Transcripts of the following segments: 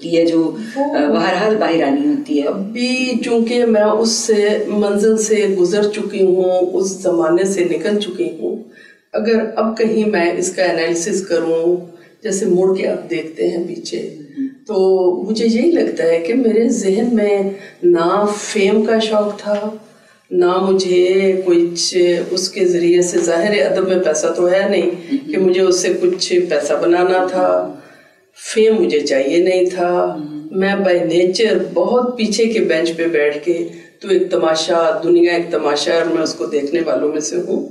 ہوتی ہے جو بہرحال باہر آنی ہوتی ہے. ابھی چونکہ میں اس سے منزل سے گزر چکی ہوں, اس زمانے سے نکل چکی ہوں, اگر اب کہیں میں اس کا انالیسس کروں, جیسے مڑ کے آپ دیکھتے ہیں پیچھے, تو مجھے یہی لگتا ہے کہ میرے ذہن میں نہ فیم کا شوق تھا, نہ مجھے کچھ اس کے ذریعے سے, ظاہر ادب میں پیسہ تو ہے نہیں کہ مجھے اس سے کچھ پیسہ بنانا تھا, فیم مجھے چاہیے نہیں تھا. میں بائی نیچر بہت پیچھے کے بینچ پہ بیٹھ کے, تو ایک تماشا, دنیا ایک تماشا, اور میں اس کو دیکھنے والوں میں سے ہوں.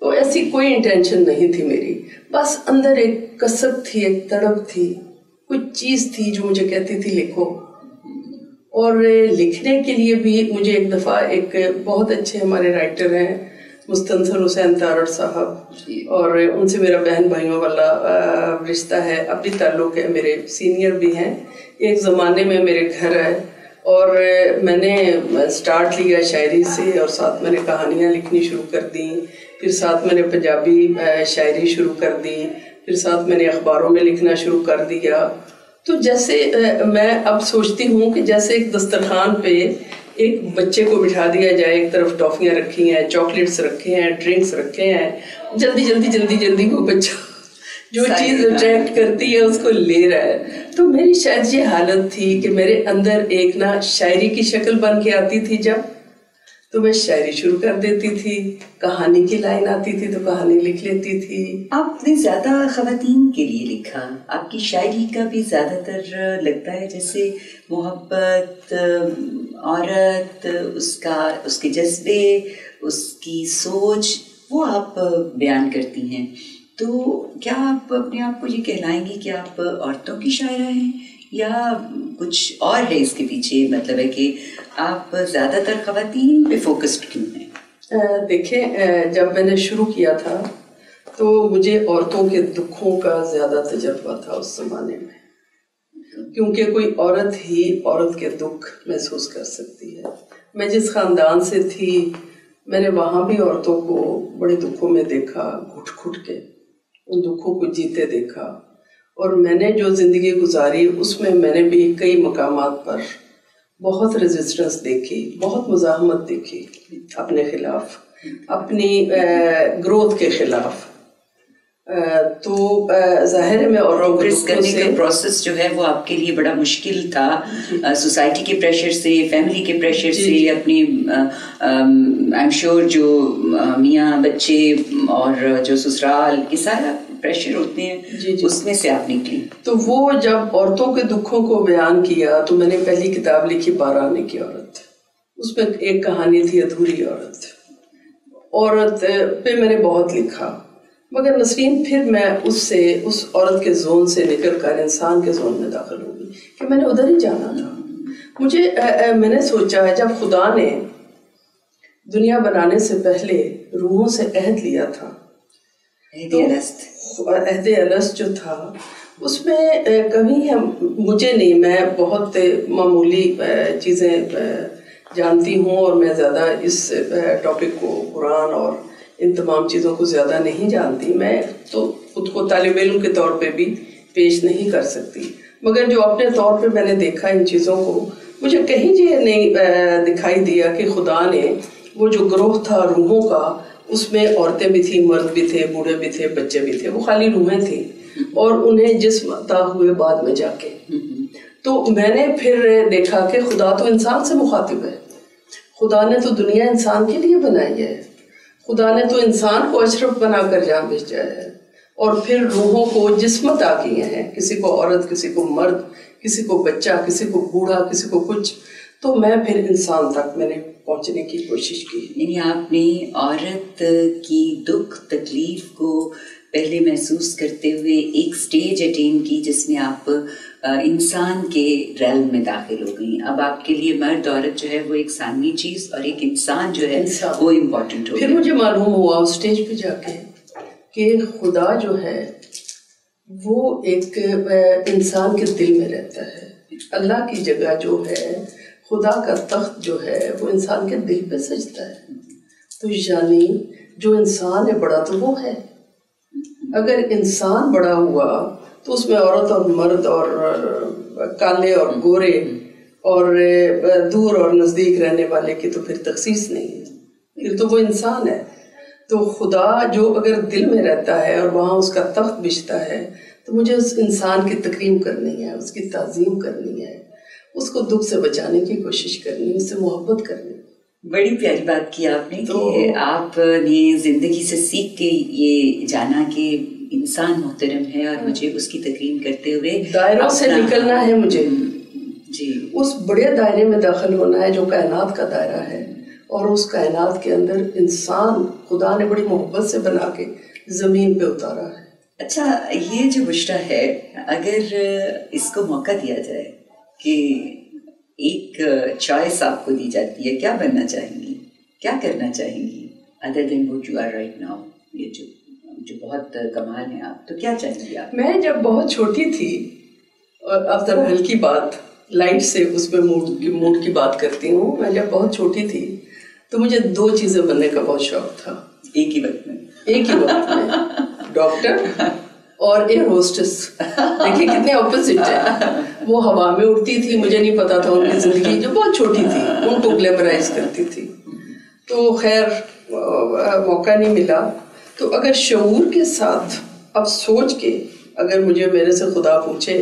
تو ایسی کوئی انٹینشن نہیں تھی میری, بس اندر ایک کسب تھی, ایک تڑپ تھی, کچھ چیز تھی جو مجھے کہتی تھی لکھو. اور لکھنے کے لیے بھی مجھے ایک دفعہ ایک بہت اچھے ہمارے رائٹر ہیں مستنصر حسین تارڑ صاحب, اور ان سے میرا بہن بھائیوں والا رشتہ ہے, اب بھی تعلق ہے, میرے سینئر بھی ہیں. ایک زمانے میں میرے گھر آئے اور میں نے سٹارٹ لیا شاعری سے, اور ساتھ میں نے کہانیاں لکھنی شروع کر دیں, پھر ساتھ میں نے پنجابی شاعری شروع کر دی, پھر ساتھ میں نے اخباروں میں لکھنا شروع کر دیا. تو جیسے میں اب سوچتی ہوں کہ جیسے ایک دسترخوان پہ ایک بچے کو بٹھا دیا جائے, ایک طرف ٹافیاں رکھی ہیں, چاکلیٹس رکھے ہیں, ڈرنکس رکھے ہیں, جلدی جلدی جلدی جلدی وہ بچہ جو چیز اٹریکٹ کرتی ہے اس کو لے رہا ہے. تو میری شاید یہ حالت تھی کہ میرے اندر ایک نا شاعری کی شکل بن کے آتی تھی, جب تو میں شاعری شروع کر دیتی تھی, کہانی کی لائن آتی تھی تو کہانی لکھ لیتی تھی. آپ نے زیادہ خواتین کے لیے لکھا, آپ کی شاعری کا بھی زیادہ تر لگتا ہے جیسے محبت, عورت, اس کے جذبے, اس کی سوچ, وہ آپ بیان کرتی ہیں. تو کیا آپ اپنے آپ کو یہ کہلائیں گی کہ آپ عورتوں کی شاعرہ ہیں, یا کچھ اور ہے اس کے پیچھے, مطلب ہے کہ آپ زیادہ تر خواتین پہ فوکسڈ کیوں ہیں؟ دیکھیں, جب میں نے شروع کیا تھا تو مجھے عورتوں کے دکھوں کا زیادہ تجربہ تھا اس زمانے میں, کیونکہ کوئی عورت ہی عورت کے دکھ محسوس کر سکتی ہے. میں جس خاندان سے تھی, میں نے وہاں بھی عورتوں کو بڑے دکھوں میں دیکھا, گھٹ گھٹ کے ان دکھوں کو جیتے دیکھا. اور میں نے جو زندگی گزاری اس میں نے بھی کئی مقامات پر بہت ریزسٹنس دیکھی, بہت مزاحمت دیکھی اپنے خلاف, اپنی گروتھ کے خلاف. تو ظاہر ہے میں عورتوں کو کرنے کا پروسیس جو ہے وہ آپ کے لیے بڑا مشکل تھا, سوسائٹی کے پریشر سے, فیملی کے پریشر سے, اپنی آئی ایم شیور جو میاں بچے اور جو سسرال کے سارا پریشر ہوتے ہیں, اس میں سے آپ نکلی. تو وہ جب عورتوں کے دکھوں کو بیان کیا تو میں نے پہلی کتاب لکھی 12 آنے کی عورت. اس میں ایک کہانی تھی ادھوری عورت. عورت پہ میں نے بہت لکھا, مگر نسرین پھر میں اس عورت کے زون سے نکل کر انسان کے زون میں داخل ہو گئی کہ میں نے ادھر ہی جانا تھا. میں نے سوچا جب خدا نے دنیا بنانے سے پہلے روحوں سے عہد لیا تھا, عہد الست جو تھا, اس میں کبھی مجھے نہیں, میں بہت معمولی چیزیں جانتی ہوں اور میں زیادہ اس ٹاپک کو, قرآن اور ان تمام چیزوں کو زیادہ نہیں جانتی. میں تو خود کو طالب علم کے طور پہ بھی پیش نہیں کر سکتی, مگر جو اپنے طور پہ میں نے دیکھا ان چیزوں کو, مجھے کہیں یہ نہیں دکھائی دیا کہ خدا نے وہ جو گروہ تھا روحوں کا, اس میں عورتیں بھی تھیں, مرد بھی تھے, بوڑھے بھی تھے, بچے بھی تھے, وہ خالی روحیں تھیں, اور انہیں جسم عطا ہوئے بعد میں جا کے. تو میں نے پھر دیکھا کہ خدا تو انسان سے مخاطب ہے, خدا نے تو دنیا انسان کے لیے بنائی ہے, خدا نے تو انسان کو اشرف بنا کر جہاں بھیجا ہے, اور پھر روحوں کو جسم عطا کیے ہیں, کسی کو عورت, کسی کو مرد, کسی کو بچہ, کسی کو بوڑھا, کسی کو کچھ. تو میں پھر انسان تک میں نے پہنچنے کی کوشش کی. یعنی آپ نے عورت کی دکھ تکلیف کو پہلے محسوس کرتے ہوئے ایک سٹیج اٹین کی جس میں آپ انسان کے ریلم میں داخل ہو گئی. اب آپ کے لیے مرد عورت جو ہے وہ ایک ثانوی چیز, اور ایک انسان جو ہے وہ امپورٹنٹ ہو. پھر مجھے معلوم ہوا اس سٹیج پہ جا کے کہ خدا جو ہے وہ ایک انسان کے دل میں رہتا ہے. اللہ کی جگہ جو ہے, خدا کا تخت جو ہے وہ انسان کے دل پہ سجتا ہے. تو یعنی جو انسان ہے بڑا تو وہ ہے. اگر انسان بڑا ہوا تو اس میں عورت اور مرد اور کالے اور گورے اور دور اور نزدیک رہنے والے کی تو پھر تخصیص نہیں ہے، پھر تو وہ انسان ہے. تو خدا جو اگر دل میں رہتا ہے اور وہاں اس کا تخت بچھتا ہے تو مجھے اس انسان کی تکریم کرنی ہے، اس کی تعظیم کرنی ہے، اس کو دکھ سے بچانے کی کوشش کرنی ہے، اس سے محبت کرنی. بڑی پیاری بات کی آپ نے کہ آپ نے زندگی سے سیکھ کے یہ جانا کہ انسان محترم ہے اور مجھے اس کی تکریم کرتے ہوئے دائروں سے نکلنا ہے مجھے، جی اس بڑے دائرے میں داخل ہونا ہے جو کائنات کا دائرہ ہے، اور اس کائنات کے اندر انسان خدا نے بڑی محبت سے بنا کے زمین پہ اتارا ہے. اچھا، یہ جو بشرا ہے، اگر اس کو موقع دیا جائے کہ ایک چوائس آپ کو دی جاتی ہے، کیا بننا چاہیں گی، کیا کرنا چاہیں گی other then what you are right now? یہ جو بہت کمال ہے آپ، تو کیا چاہیں گی آپ؟ میں جب بہت چھوٹی تھی، اور اب ذرا ہلکی بات لائٹ سے اس میں موڈ کی بات کرتی ہوں، میں جب بہت چھوٹی تھی تو مجھے 2 چیزیں بننے کا بہت شوق تھا ایک ہی وقت میں ڈاکٹر اور ایئر ہوسٹس. دیکھیے کتنے اپوزٹ ہیں. وہ ہوا میں اڑتی تھی، مجھے نہیں پتا تھا ان کی زندگی جو بہت چھوٹی تھی ان کو گلیمرائز کرتی تھی. تو خیر موقع نہیں ملا. تو اگر شعور کے ساتھ اب سوچ کے اگر مجھے میرے سے خدا پوچھے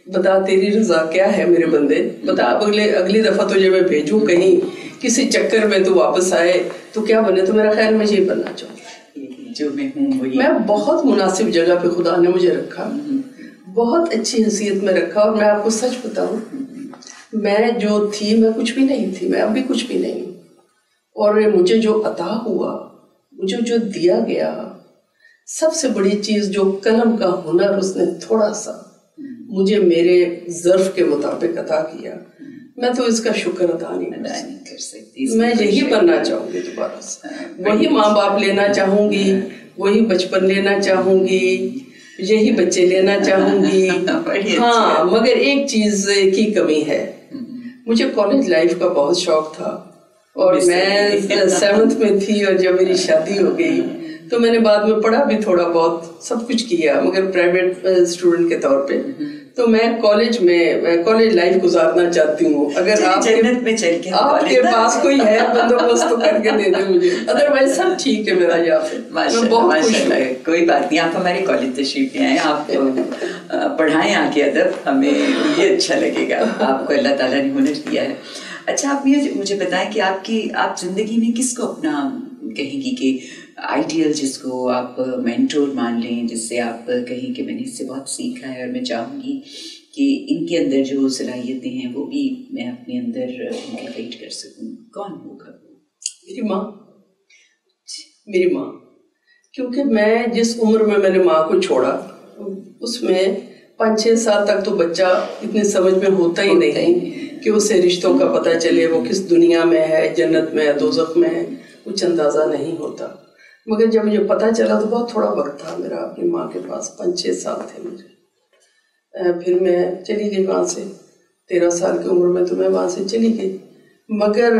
بتا تیری رضا کیا ہے میرے بندے، بتا اب اگلی دفعہ تجھے میں بھیجوں کہیں کسی چکر میں تو واپس آئے تو کیا بنے، تو میرا خیال میں یہی بننا چاہوں جو میں ہوں وہی. میں بہت مناسب جگہ پہ خدا نے مجھے رکھا، بہت اچھی حیثیت میں رکھا. اور میں آپ کو سچ بتاؤں، میں جو تھی میں کچھ بھی نہیں تھی، میں اب بھی کچھ بھی نہیں ہوں. اور مجھے جو عطا ہوا، مجھے جو دیا گیا، سب سے بڑی چیز جو قلم کا ہنر اس نے تھوڑا سا مجھے میرے ظرف کے مطابق عطا کیا، میں تو اس کا شکر ادا نہیں کر سکتی. میں یہی بننا چاہوں گی دوبارہ سے، وہی ماں باپ لینا چاہوں گی، وہی بچپن لینا چاہوں گی، یہی بچے لینا چاہوں گی. ہاں مگر ایک چیز کی کمی ہے، مجھے کالج لائف کا بہت شوق تھا اور میں 7th میں تھی اور جب میری شادی ہو گئی تو میں نے بعد میں پڑھا بھی تھوڑا بہت، سب کچھ کیا مگر پرائیویٹ اسٹوڈنٹ کے طور پہ. تو میں کالج لائف گزارنا چاہتی ہوں. اگر آپ کے پاس کوئی ہے بندوبست تو کر کے دے دیں مجھے، ادروائز سب ٹھیک ہے میرا یہاں پہ. میں بہت خوش ہوں. کوئی بات نہیں، آپ ہمارے کالج تشریف لے آئیں، آپ پڑھائیں آ کے ادب، ہمیں یہ اچھا لگے گا. آپ کو اللہ تعالیٰ نے ہنر دیا ہے. اچھا، آپ مجھے بتائیں کہ آپ زندگی میں کس کو اپنا کہیں گی کہ آئیڈیل، جس کو آپ مینٹور مان لیں، جس سے آپ کہیں کہ میں نے اس سے بہت سیکھا ہے اور میں چاہوں گی کہ ان کے اندر جو صلاحیتیں ہیں وہ بھی میں اپنے اندر انکلکیٹ کر سکوں، کون ہوگا؟ میری ماں. کیونکہ میں جس عمر میں نے ماں کو چھوڑا اس میں 5-6 سال تک تو بچہ اتنی سمجھ میں ہوتا ہی نہیں کہ اسے رشتوں کا پتہ چلے، وہ کس دنیا میں ہے، جنت میں ہے، دوزخ میں ہے، کچھ اندازہ نہیں ہوتا. مگر جب مجھے پتہ چلا تو بہت تھوڑا وقت تھا میرا اپنی ماں کے پاس، 5-6 سال تھے مجھے. پھر میں چلی گئی وہاں سے، 13 سال کی عمر میں تو میں وہاں سے چلی گئی. مگر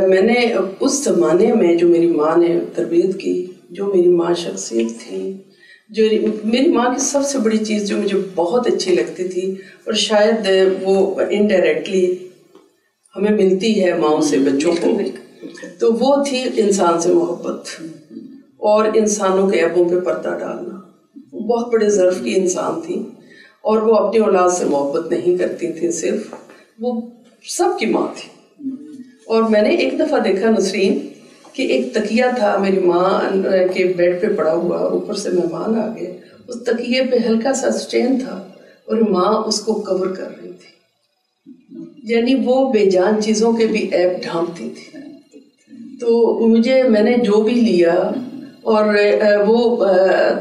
میں نے اس زمانے میں جو میری ماں نے تربیت کی، جو میری ماں شخصیت تھی، جو میری ماں کی سب سے بڑی چیز جو مجھے بہت اچھی لگتی تھی اور شاید وہ انڈائریکٹلی ہمیں ملتی ہے ماؤں سے بچوں کو، تو وہ تھی انسان سے محبت اور انسانوں کے عیبوں پہ پردہ ڈالنا. وہ بہت بڑے ظرف کی انسان تھی اور وہ اپنی اولاد سے محبت نہیں کرتی تھی، صرف وہ سب کی ماں تھی. اور میں نے ایک دفعہ دیکھا نسرین کہ ایک تکیہ تھا میری ماں کے بیڈ پہ پڑا ہوا، اوپر سے مہمان آ گئے، اس تکیے پہ ہلکا سا اسٹین تھا اور ماں اس کو کور کر رہی تھی. یعنی وہ بے جان چیزوں کے بھی عیب ڈھانپتی تھی. تو میں نے جو بھی لیا، اور وہ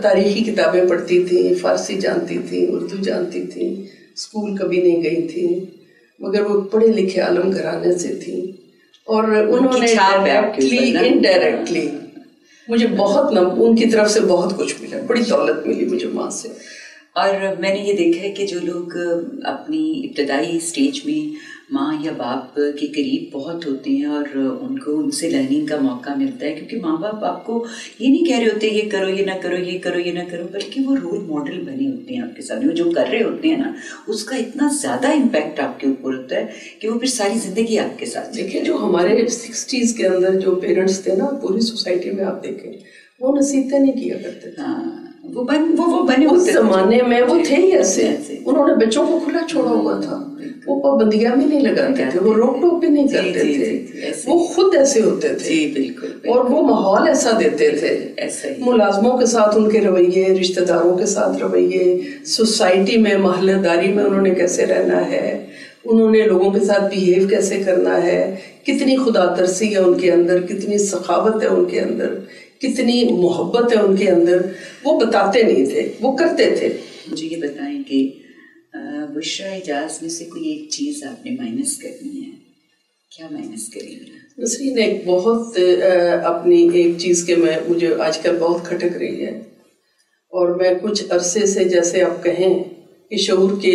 تاریخی کتابیں پڑھتی تھیں، فارسی جانتی تھیں، اردو جانتی تھیں، اسکول کبھی نہیں گئی تھیں، مگر وہ پڑھے لکھے عالم گھرانے سے تھیں. اور انہوں نے ڈائریکٹلی انڈائریکٹلی مجھے بہت ان کی طرف سے بہت کچھ ملا، بڑی دولت ملی مجھے ماں سے. اور میں نے یہ دیکھا ہے کہ جو لوگ اپنی ابتدائی اسٹیج میں ماں یا باپ کے قریب بہت ہوتے ہیں اور ان کو ان سے لرننگ کا موقع ملتا ہے، کیونکہ ماں باپ آپ کو یہ نہیں کہہ رہے ہوتے یہ کرو یہ نہ کرو یہ کرو یہ نہ کرو، بلکہ وہ رول ماڈل بنے ہوتے ہیں آپ کے سامنے. وہ جو کر رہے ہوتے ہیں نا اس کا اتنا زیادہ امپیکٹ آپ کے اوپر ہوتا ہے کہ وہ پھر ساری زندگی آپ کے ساتھ. دیکھیں جو ہمارے 60s کے اندر جو پیرنٹس تھے نا پوری سوسائٹی میں آپ دیکھیں وہ نصیحتیں نہیں کیا کرتے تھے. وہ بنے اس زمانے میں وہ تھے ہی ایسے، انہوں نے بچوں کو کھلا چھوڑا ہوا تھا، وہ پابندیاں بھی نہیں لگاتے تھے، وہ روک ٹوک بھی نہیں کرتے تھے، وہ خود ایسے ہوتے تھے اور وہ ماحول ایسا دیتے تھے. ملازموں کے ساتھ ان کے رویے، رشتہ داروں کے ساتھ رویے، سوسائٹی میں محلہ داری میں انہوں نے کیسے رہنا ہے، انہوں نے لوگوں کے ساتھ بیہیو کیسے کرنا ہے، کتنی خدا ترسی ہے ان کے اندر، کتنی سخاوت ہے ان کے اندر، کتنی محبت ہے ان کے اندر، وہ بتاتے نہیں تھے، وہ کرتے تھے. مجھے یہ بتائیں کہ بشریٰ اعجاز میں سے کوئی ایک چیز آپ نے مائنس کرنی ہے، کیا مائنس کریں گے؟ نسرین ایک بہت اپنی ایک چیز کے میں مجھے آج کل بہت کھٹک رہی ہے، اور میں کچھ عرصے سے جیسے آپ کہیں کہ شعور کے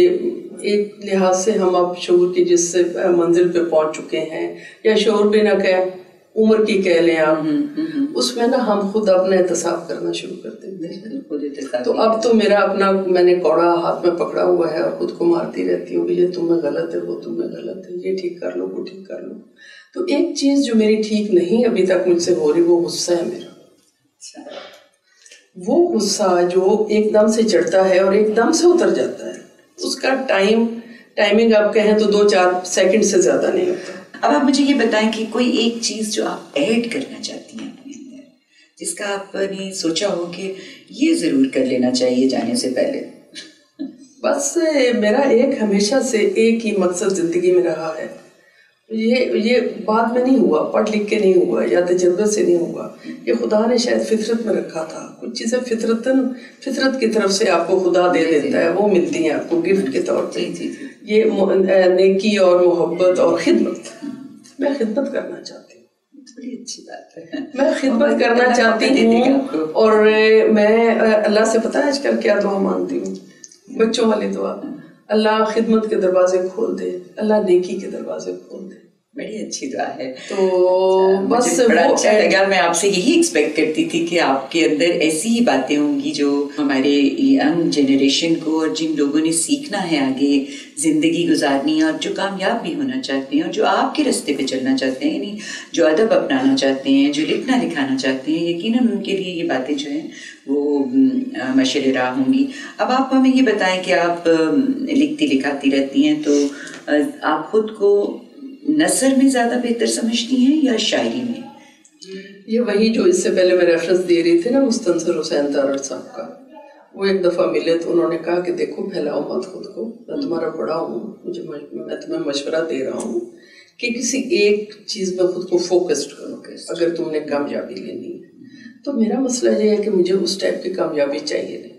ایک لحاظ سے ہم اب شعور کی جس منزل پہ پہنچ چکے ہیں، یا شعور بھی نہ کہ عمر کی کہہ لیں آپ، اس میں نا ہم خود اپنا احتساب کرنا شروع کر دیتے ہیں. تو اب تو میرا اپنا میں نے کوڑا ہاتھ میں پکڑا ہوا ہے اور خود کو مارتی رہتی ہوں کہ یہ تم میں غلط ہے، وہ تم میں غلط ہے، یہ ٹھیک کر لو وہ ٹھیک کر لو. تو ایک چیز جو میری ٹھیک نہیں ابھی تک مجھ سے ہو رہی وہ غصہ ہے میرا. وہ غصہ جو ایک دم سے چڑھتا ہے اور ایک دم سے اتر جاتا ہے، اس کا ٹائمنگ آپ کہیں تو 2-4 سیکنڈ سے زیادہ نہیں ہوتا. اب آپ مجھے یہ بتائیں کہ کوئی ایک چیز جو آپ ایڈ کرنا چاہتی ہیں اپنے اندر، جس کا آپ نے سوچا ہو کہ یہ ضرور کر لینا چاہیے جانے سے پہلے. بس میرا ایک ہمیشہ سے ایک ہی مقصد زندگی میں رہا ہے، یہ بعد میں نہیں ہوا، پڑھ لکھ کے نہیں ہوا یا تجربے سے نہیں ہوا، یہ خدا نے شاید فطرت میں رکھا تھا. کچھ چیزیں فطرت کی طرف سے آپ کو خدا دے دیتا ہے، وہ ملتی ہیں آپ کو گفٹ کے طور پہ. یہ نیکی اور محبت اور خدمت، میں خدمت کرنا چاہتی ہوں. بڑی اچھی بات ہے، میں خدمت کرنا چاہتی ہوں. اور میں اللہ سے پتہ ہے آج کل کیا دعا مانگتی ہوں، بچوں والی دعا، اللہ خدمت کے دروازے کھول دے، اللہ نیکی کے دروازے کھول دے. بڑی اچھی دعا ہے. تو بس بڑا اچھا لگا. میں آپ سے یہی ایکسپیکٹ کرتی تھی کہ آپ کے اندر ایسی ہی باتیں ہوں گی جو ہمارے ینگ جنریشن کو اور جن لوگوں نے سیکھنا ہے آگے زندگی گزارنی ہے اور جو کامیاب بھی ہونا چاہتے ہیں اور جو آپ کے راستے پہ چلنا چاہتے ہیں، یعنی جو ادب اپنانا چاہتے ہیں، جو لکھنا لکھانا چاہتے ہیں، یقیناً ان کے لیے یہ باتیں جو ہیں وہ مشعل راہ ہوں گی. اب آپ ہمیں یہ بتائیں کہ آپ لکھتی لکھاتی رہتی ہیں، تو آپ خود کو نثر میں زیادہ بہتر سمجھتی ہیں یا شاعری میں؟ یہ وہی جو اس سے پہلے میں ریفرنس دے رہی تھی نا مستنصر حسین تارڑ صاحب کا، وہ ایک دفعہ ملے تو انہوں نے کہا کہ دیکھو پھیلاؤ مت خود کو، میں تمہارا بڑا ہوں، میں تمہیں مشورہ دے رہا ہوں کہ کسی ایک چیز میں خود کو فوکسڈ کرو اگر تم نے کامیابی لینی ہے. تو میرا مسئلہ یہ ہے کہ مجھے اس ٹائپ کی کامیابی چاہیے نہیں،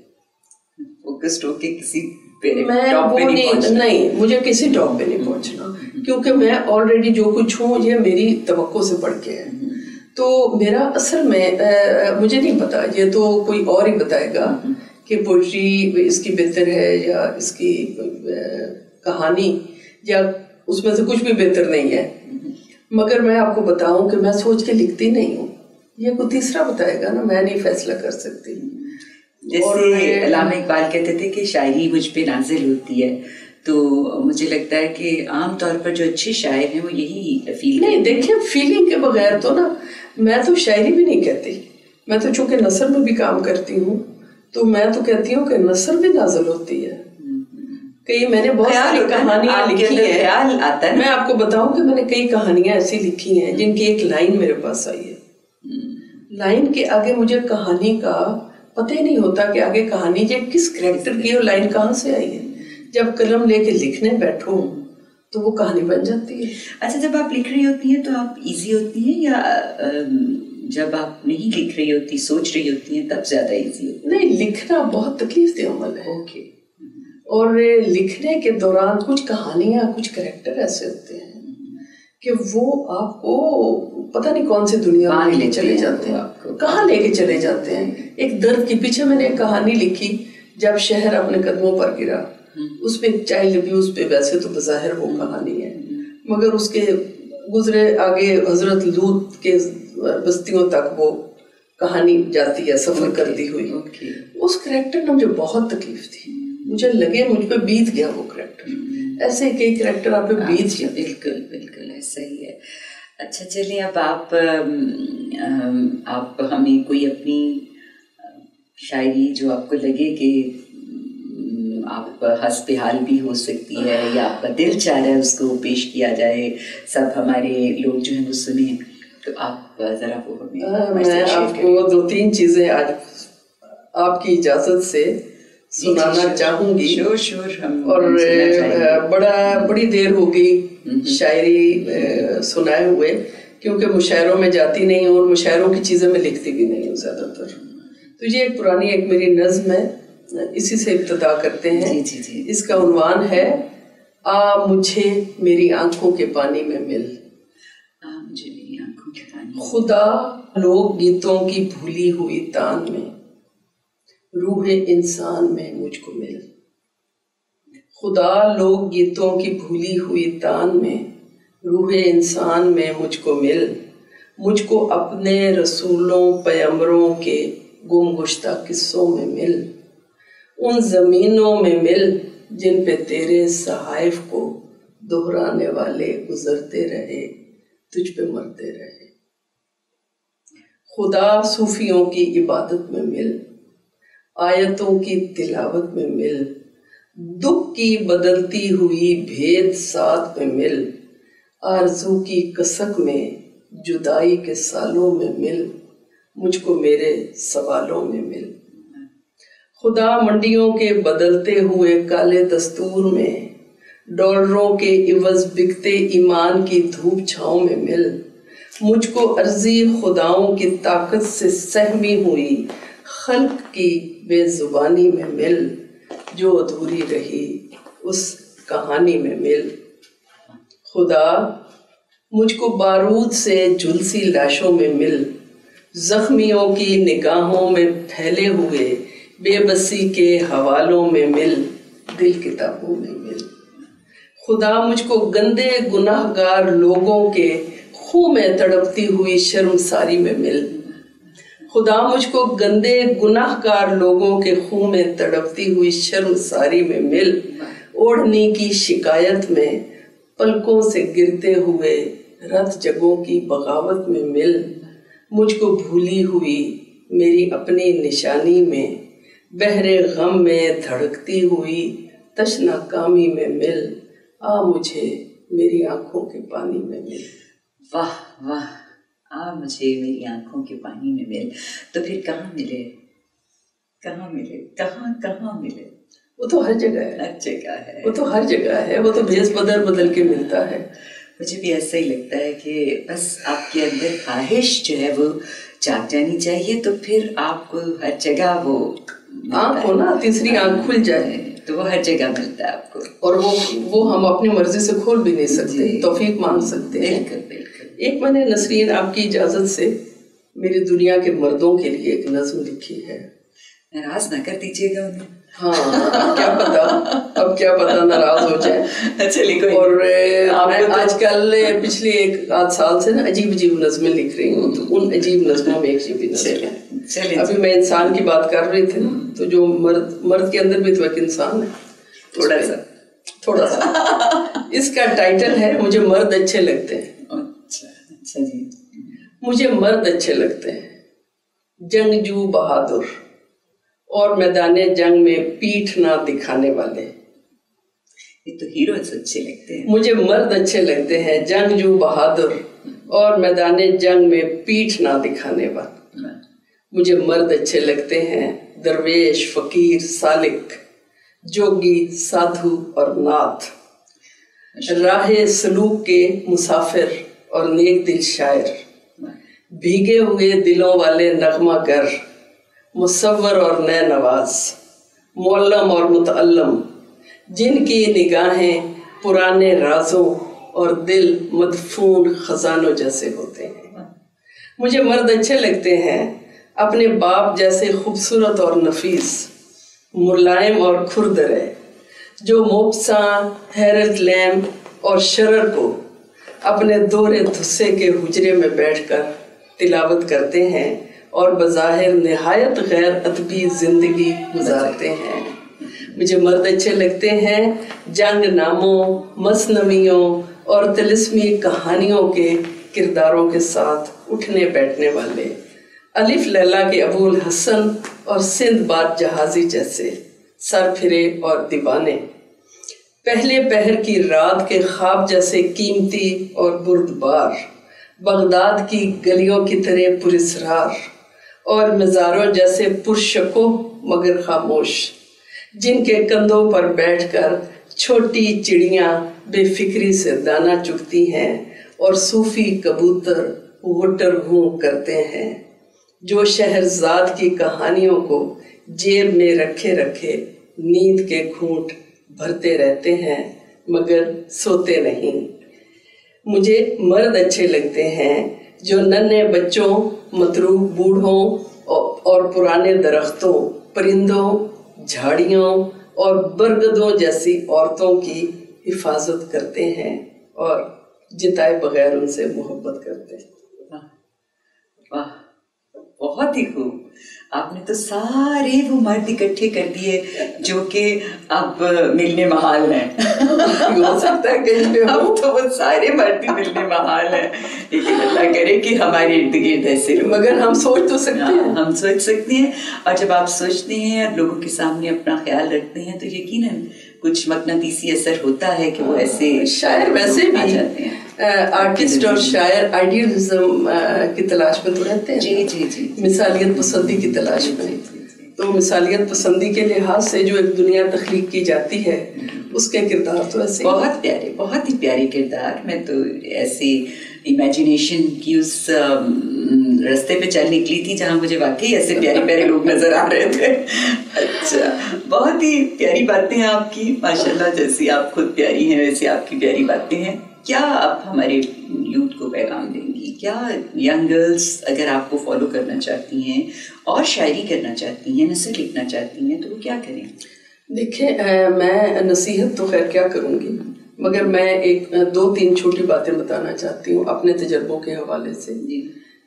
فوکسڈ ہو کے کسی میں وہ نہیں، مجھے کسی ٹاپ پہ نہیں پہنچنا، کیونکہ میں آلریڈی جو کچھ ہوں یہ میری توقع سے بڑھ کے ہے. تو میرا اصل میں مجھے نہیں پتا، یہ تو کوئی اور ہی بتائے گا کہ پوئٹری اس کی بہتر ہے یا اس کی کہانی یا اس میں سے کچھ بھی بہتر نہیں ہے. مگر میں آپ کو بتاؤں کہ میں سوچ کے لکھتی نہیں ہوں، یہ کوئی تیسرا بتائے گا نا، میں نہیں فیصلہ کر سکتی. جیسے علامہ اقبال کہتے تھے کہ شاعری مجھ پہ نازل ہوتی ہے، تو مجھے لگتا ہے کہ عام طور پر جو اچھے شاعر ہیں وہ یہی فیل نہیں. دیکھیں فیلنگ کے بغیر تو نا میں تو شاعری بھی نہیں کہتی، میں تو چونکہ نثر میں بھی کام کرتی ہوں تو میں تو کہتی ہوں کہ نثر بھی نازل ہوتی ہے. کہ میں نے بہت ساری کہانیاں لکھی ہیں، میں آپ کو بتاؤں کہ میں نے کئی کہانیاں ایسی لکھی ہیں جن کی ایک لائن میرے پاس آئی ہے، لائن کے آگے مجھے کہانی کا پتہ ہی نہیں ہوتا کہ آگے کہانی جو کس کریکٹر کی اور لائن کہاں سے آئی ہے. جب قلم لے کے لکھنے بیٹھو تو وہ کہانی بن جاتی ہے. اچھا، جب آپ لکھ رہی ہوتی ہیں تو آپ ایزی ہوتی ہیں یا جب آپ نہیں لکھ رہی ہوتی سوچ رہی ہوتی ہیں تب زیادہ ایزی ہوتی ہے؟ نہیں، لکھنا بہت تکلیف دہ عمل ہے. اوکے. اور لکھنے کے دوران کچھ کہانیاں، کچھ کریکٹر ایسے ہوتے ہیں کہ وہ آپ کو پتہ نہیں کون سی دنیا میں لے چلے جاتے ہیں، کہاں لے کے چلے جاتے ہیں. ایک درد کے پیچھے میں نے ایک کہانی لکھی، جب شہر اپنے قدموں پر گرا، اس پہ چائلڈ ابیوز پہ، ویسے تو بظاہر وہ کہانی ہے مگر اس کے گزرے آگے حضرت لوط کے بستیوں تک وہ کہانی جاتی ہے سفر کرتی ہوئی. اس کریکٹر نے مجھے بہت تکلیف تھی, مجھے لگے مجھ پہ بیت گیا وہ کریکٹر. ایسے کئی کریکٹر آپ پہ بیت گیا. بالکل بالکل ایسا ہی ہے. اچھا چلیے اب آپ ہمیں کوئی اپنی شاعری جو آپ کو لگے کہ آپ حسب حال بھی ہو سکتی ہے یا آپ کا دل چاہ رہا ہے اس کو پیش کیا جائے, سب ہمارے لوگ جو ہیں وہ سنیں, تو آپ ذرا وہ ہمیں. میں آپ کو 2-3 چیزیں آج آپ کی اجازت سے سنانا چاہوں گی. اور بڑی دیر ہو گئی شاعری سنائے ہوئے, کیونکہ مشاعروں میں جاتی نہیں ہوں اور مشاعروں کی چیزیں میں لکھتی بھی نہیں ہوں زیادہ تر. تو یہ ایک پرانی ایک میری نظم ہے, اسی سے ابتدا کرتے ہیں. اس کا عنوان ہے آ مجھے میری آنکھوں کے پانی میں مل. مجھے میری آنکھوں کے پانی. خدا لوگ گیتوں کی بھولی ہوئی تان میں روح انسان میں مجھ کو مل. خدا لوگ گیتوں کی بھولی ہوئی تان میں روح انسان میں مجھ کو مل. مجھ کو اپنے رسولوں پیغمبروں کے گم گشتہ قصوں میں مل. ان زمینوں میں مل جن پہ تیرے صحائف کو دہرانے والے گزرتے رہے, تجھ پہ مرتے رہے. خدا صوفیوں کی عبادت میں مل, آیتوں کی تلاوت میں مل, دکھ کی بدلتی ہوئی بھید ساتھ میں مل, آرزو کی کسک میں جدائی کے سالوں میں مل, مجھ کو میرے سوالوں میں مل. خدا منڈیوں کے بدلتے ہوئے کالے دستور میں ڈالروں کے عوض بکتے ایمان کی دھوپ چھاؤں میں مل. مجھ کو عرضی خداؤں کی طاقت سے سہمی ہوئی خلق کی بے زبانی میں مل. جو ادھوری رہی اس کہانی میں مل. خدا مجھ کو بارود سے جھلسی لاشوں میں مل. زخمیوں کی نگاہوں میں پھیلے ہوئے بے بسی کے حوالوں میں مل. دل کتابوں میں مل. خدا مجھ کو گندے گناہ گار لوگوں کے خون میں تڑپتی ہوئی شرمساری میں مل. خدا مجھ کو گندے گناہ گار لوگوں کے خون میں تڑپتی ہوئی شرمساری میں مل. اوڑھنے کی شکایت میں پلکوں سے گرتے ہوئے رت جگوں کی بغاوت میں مل. مجھ کو بھولی ہوئی میری اپنی نشانی میں بحر غم میں دھڑکتی ہوئی تشنا کامی میں مل. آ مجھے میری آنکھوں کے پانی میں مل. واہ واہ, آ مجھے میری آنکھوں کے پانی میں مل. تو پھر کہاں ملے, کہاں ملے, کہاں ملے؟ وہ تو ہر جگہ ہے. ہر جگہ ہے, وہ تو ہر جگہ ہے. وہ تو بھیس بدل کے ملتا ہے. مجھے بھی ایسا ہی لگتا ہے کہ بس آپ کے اندر خواہش جو ہے وہ جاگ جانی چاہیے, تو پھر آپ کو ہر جگہ وہ آنکھ ہو نا, تیسری آنکھ کھل جائے تو وہ ہر جگہ ملتا ہے آپ کو. اور وہ ہم اپنی مرضی سے کھول بھی نہیں سکتے, توفیق مانگ سکتے ہیں. بالکل. ایک میں نے نسرین آپ کی اجازت سے میری دنیا کے مردوں کے لیے ایک نظم لکھی ہے. ناراض نہ کر دیجیے گا انہیں. ہاں کیا پتا ناراض ہو جائے. چلیے. اور میں آج کل پچھلے 1-8 سال سے نا عجیب نظمیں لکھ رہی ہوں, تو ان عجیب نظموں میں ایک یہ بھی نظم ہے. ابھی میں انسان کی بات کر رہی تھی نا, تو جو مرد کے اندر بھی تو ایک انسان ہے, تھوڑا سا. اس کا ٹائٹل ہے مجھے مرد اچھے لگتے ہیں. اچھا جی. مجھے مرد اچھے لگتے ہیں, جنگجو بہادر اور میدان جنگ میں پیٹھ نہ دکھانے والے. یہ تو ہیروز اچھے لگتے ہیں. مجھے مرد اچھے لگتے ہیں, جنگجو بہادر اور میدان جنگ میں پیٹھ نہ دکھانے والے. مجھے مرد اچھے لگتے ہیں, درویش, فقیر, سالک, جوگی, سادھو اور ناتھ, راہ سلوک کے مسافر اور نیک دل شاعر, بھیگے ہوئے دلوں والے نغمہ گر, مصور اور نئے نواز, معلم اور متعلم, جن کی نگاہیں پرانے رازوں اور دل مدفون خزانوں جیسے ہوتے ہیں. مجھے مرد اچھے لگتے ہیں اپنے باپ جیسے خوبصورت اور نفیس, ملائم اور کھردرے, جو موبساں, حیرت لیم اور شرر کو اپنے دور دھسے کے حجرے میں بیٹھ کر تلاوت کرتے ہیں اور بظاہر نہایت غیر ادبی زندگی گزارتے ہیں۔ مجھے مرد اچھے لگتے ہیں جنگ ناموں، مثنویوں اور طلسمی کہانیوں کے کرداروں کے ساتھ اٹھنے بیٹھنے والے، الف لیلا کے ابو الحسن اور سندھ باد جہازی جیسے سر پھرے اور دیوانے، پہلے پہر کی رات کے خواب جیسے قیمتی اور بردبار، بغداد کی گلیوں کی طرح پراسرار اور مزاروں جیسے پرشکو مگر خاموش، جن کے کندھوں پر بیٹھ کر چھوٹی چڑیاں بے فکری سے دانہ چگتی ہیں اور صوفی کبوتر غٹر گھوں کرتے ہیں، جو شہرزاد کی کہانیوں کو جیب میں رکھے رکھے نیند کے گھونٹ بھرتے رہتے ہیں مگر سوتے نہیں۔ مجھے مرد اچھے لگتے ہیں جو ننھے بچوں، متروک بوڑھوں اور پرانے درختوں، پرندوں، جھاڑیوں اور برگدوں جیسی عورتوں کی حفاظت کرتے ہیں اور جتائے بغیر ان سے محبت کرتے ہیں۔ واہ، بہت ہی خوب۔ آپ نے تو سارے وہ مرد اکٹھے کر دیے جو کہ اب ملنے محال ہیں۔ ہو سکتا ہے کہ اب تو وہ سارے مرد ملنے محال ہیں، لیکن اللہ کرے کہ ہمارے ارد گرد ایسے لوگ، مگر ہم سوچ تو سکتے ہیں، ہم سوچ سکتے ہیں۔ اور جب آپ سوچتے ہیں اور لوگوں کے سامنے اپنا خیال رکھتے ہیں تو یقیناً کچھ مقناطیسی اثر ہوتا ہے کہ وہ ایسے شاعر ویسے بھی جاتے ہیں، آرٹسٹ اور شاعر آئیڈیلزم کی تلاش میں تو رہتے ہیں، جی جی جی، مثالیت پسندی کی تلاش میں۔ تو مثالیت پسندی کے لحاظ سے جو ایک دنیا تخلیق کی جاتی ہے اس کے کردار تو ایسے بہت پیارے، بہت ہی پیارے کردار۔ میں تو ایسی امیجنیشن کی اس راستے پہ چل نکلی تھی جہاں مجھے واقعی ایسے پیارے پیارے لوگ نظر آ رہے تھے۔ اچھا، بہت ہی پیاری باتیں ہیں آپ کی، ماشاءاللہ، جیسی آپ خود پیاری ہیں ویسے آپ کی پیاری باتیں ہیں۔ کیا آپ ہمارے یوتھ کو پیغام دیں گی؟ کیا ینگ گرلس اگر آپ کو فالو کرنا چاہتی ہیں اور شاعری کرنا چاہتی ہیں، نثر لکھنا چاہتی ہیں، تو وہ کیا کریں؟ دیکھیں، میں نصیحت تو خیر کیا کروں گی، مگر میں ایک دو تین چھوٹی باتیں بتانا چاہتی ہوں اپنے تجربوں کے حوالے سے،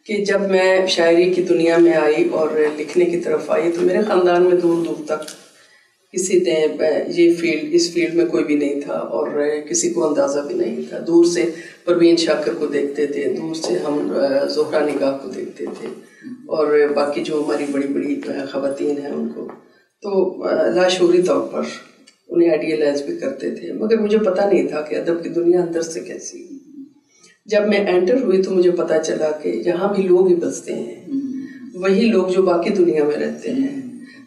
کہ جب میں شاعری کی دنیا میں آئی اور لکھنے کی طرف آئی تو میرے خاندان میں دور دور تک کسی نے اس فیلڈ میں کوئی بھی نہیں تھا اور کسی کو اندازہ بھی نہیں تھا۔ دور سے پروین شاکر کو دیکھتے تھے، دور سے ہم زہرا نگاہ کو دیکھتے تھے اور باقی جو ہماری بڑی بڑی خواتین ہیں ان کو تو لاشعوری طور پر انہیں آئیڈیلائز بھی کرتے تھے، مگر مجھے پتہ نہیں تھا کہ ادب کی دنیا اندر سے کیسی۔ جب میں انٹر ہوئی تو مجھے پتہ چلا کہ یہاں بھی لوگ ہی بستے ہیں، وہی لوگ جو باقی دنیا میں رہتے ہیں،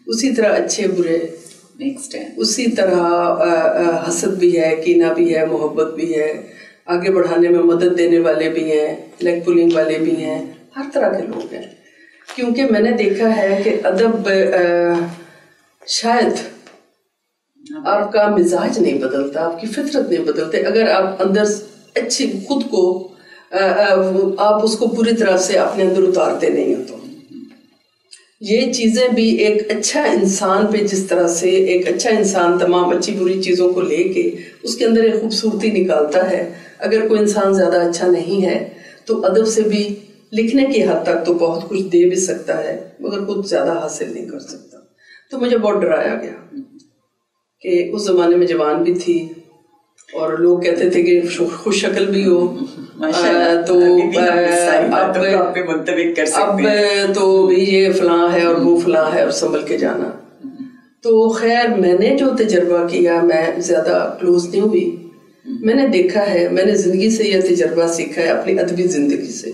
اسی طرح اچھے برے، اسی طرح حسد بھی ہے، کینہ بھی ہے، محبت بھی ہے، آگے بڑھانے میں مدد دینے والے بھی ہیں، لیگ پولنگ والے بھی ہیں، ہر طرح کے لوگ ہیں۔ کیونکہ میں نے دیکھا ہے کہ ادب شاید آپ کا مزاج نہیں بدلتا، آپ کی فطرت نہیں بدلتے، اگر آپ اندر اچھی خود کو آپ اس کو پوری طرح سے اپنے اندر اتارتے نہیں ہو تو یہ چیزیں بھی ایک اچھا انسان پہ، جس طرح سے ایک اچھا انسان تمام اچھی بری چیزوں کو لے کے اس کے اندر ایک خوبصورتی نکالتا ہے، اگر کوئی انسان زیادہ اچھا نہیں ہے تو ادب سے بھی لکھنے کی حد تک تو بہت کچھ دے بھی سکتا ہے مگر خود زیادہ حاصل نہیں کر سکتا۔ تو مجھے بہت ڈرایا گیا کہ اس زمانے میں جوان بھی تھی اور لوگ کہتے تھے کہ خوش شکل بھی ہو، تو اب تو یہ فلاں ہے اور وہ فلاں ہے اور سنبھل کے جانا۔ تو خیر میں نے جو تجربہ کیا، میں زیادہ کلوز نہیں ہوئی، میں نے دیکھا ہے، میں نے زندگی سے یہ تجربہ سیکھا ہے، اپنی ادبی زندگی سے،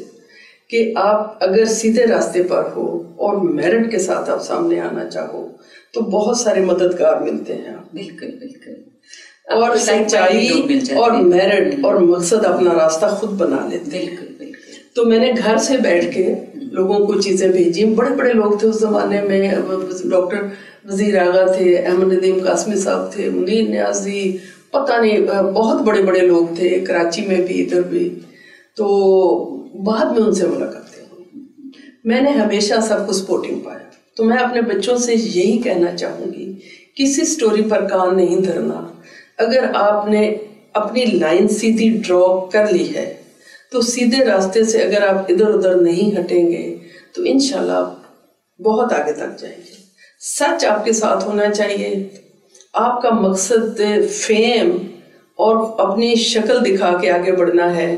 کہ آپ اگر سیدھے راستے پر ہو اور میرٹ کے ساتھ آپ سامنے آنا چاہو تو بہت سارے مددگار ملتے ہیں۔ بالکل بالکل، اور سچائی اور میرٹ اور مقصد اپنا راستہ خود بنا لیتے ہیں۔ بالکل بالکل۔ تو میں نے گھر سے بیٹھ کے لوگوں کو چیزیں بھیجی، بڑے بڑے لوگ تھے اس زمانے میں، ڈاکٹر وزیر آغا تھے، احمد ندیم قاسمی صاحب تھے، منیر نیازی، پتہ نہیں بہت بڑے بڑے لوگ تھے، کراچی میں بھی ادھر بھی۔ تو بعد میں ان سے ملاقاتیں ہوئی، میں نے ہمیشہ سب کو سپورٹنگ پایا۔ تو میں اپنے بچوں سے یہی کہنا چاہوں گی، کسی سٹوری پر کان نہیں دھرنا، اگر آپ نے اپنی لائن سیدھی ڈرا کر لی ہے تو سیدھے راستے سے اگر آپ ادھر ادھر نہیں ہٹیں گے تو انشاءاللہ آپ بہت آگے تک جائیں گے. سچ آپ کے ساتھ ہونا چاہیے. آپ کا مقصد فیم اور اپنی شکل دکھا کے آگے بڑھنا ہے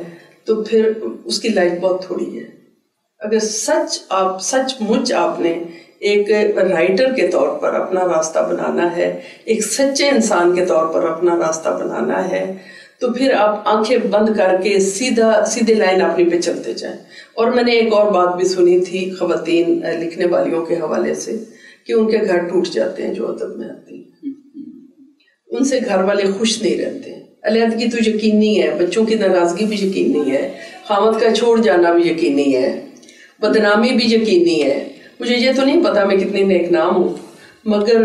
تو پھر اس کی لائف بہت تھوڑی ہے. اگر سچ مچ آپ نے ایک رائٹر کے طور پر اپنا راستہ بنانا ہے, ایک سچے انسان کے طور پر اپنا راستہ بنانا ہے, تو پھر آپ آنکھیں بند کر کے سیدھے لائن اپنی پہ چلتے جائیں. اور میں نے ایک اور بات بھی سنی تھی خواتین لکھنے والیوں کے حوالے سے کہ ان کے گھر ٹوٹ جاتے ہیں جو ادب میں آتی ہیں, ان سے گھر والے خوش نہیں رہتے. علیحدگی تو یقینی ہے, بچوں کی ناراضگی بھی یقینی ہے, خامد کا چھوڑ جانا بھی یقینی ہے, بدنامی بھی یقینی ہے. مجھے یہ تو نہیں پتا میں کتنی نیک نام ہوں, مگر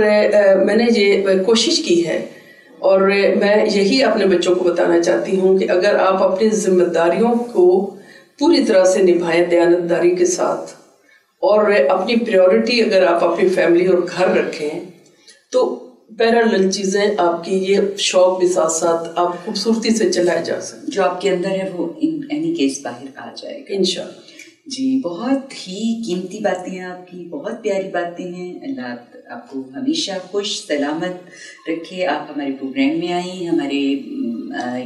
میں نے یہ کوشش کی ہے اور میں یہی اپنے بچوں کو بتانا چاہتی ہوں کہ اگر آپ اپنی ذمہ داریوں کو پوری طرح سے نبھائیں دیانتداری کے ساتھ, اور اپنی پریورٹی اگر آپ اپنی فیملی اور گھر رکھیں, تو پیرالل چیزیں آپ کی یہ شوق بھی ساتھ ساتھ آپ خوبصورتی سے چلائے جا سکتے. جو آپ کے اندر ہے وہ ان اینی کیس باہر آ جائے گا انشاءاللہ. جی, بہت ہی قیمتی باتیں ہیں آپ کی, بہت پیاری باتیں ہیں. اللہ آپ کو ہمیشہ خوش سلامت رکھے. آپ ہمارے پروگرام میں آئیں, ہمارے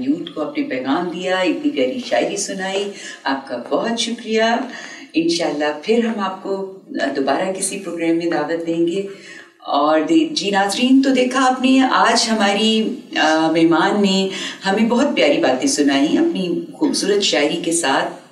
یوتھ کو اپنے پیغام دیا, اتنی پیاری شاعری سنائی, آپ کا بہت شکریہ. انشاءاللہ پھر ہم آپ کو دوبارہ کسی پروگرام میں دعوت دیں گے. اور جی ناظرین, تو دیکھا آپ نے آج ہماری مہمان نے ہمیں بہت پیاری باتیں سنائی اپنی خوبصورت شاعری کے ساتھ,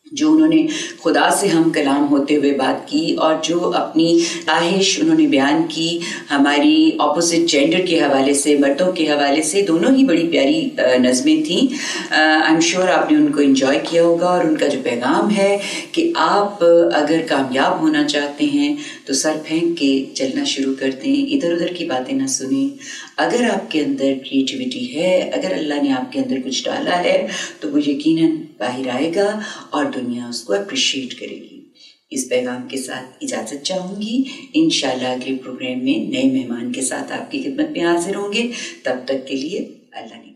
جو انہوں نے خدا سے ہم کلام ہوتے ہوئے بات کی, اور جو اپنی خواہش انہوں نے بیان کی ہماری اپوزٹ جینڈر کے حوالے سے, مردوں کے حوالے سے. دونوں ہی بڑی پیاری نظمیں تھیں. آئی ایم شیور آپ نے ان کو انجوائے کیا ہوگا. اور ان کا جو پیغام ہے کہ آپ اگر کامیاب ہونا چاہتے ہیں تو سر پھینک کے چلنا شروع کر دیں, ادھر ادھر کی باتیں نہ سنیں. اگر آپ کے اندر کریٹیوٹی ہے, اگر اللہ نے آپ کے اندر کچھ ڈالا ہے, تو وہ یقیناً باہر آئے گا اور دنیا اس کو اپریشیٹ کرے گی. اس پیغام کے ساتھ اجازت چاہوں گی. انشاءاللہ اگلے پروگرام میں نئے مہمان کے ساتھ آپ کی خدمت میں حاضر ہوں گے. تب تک کے لیے اللہ نے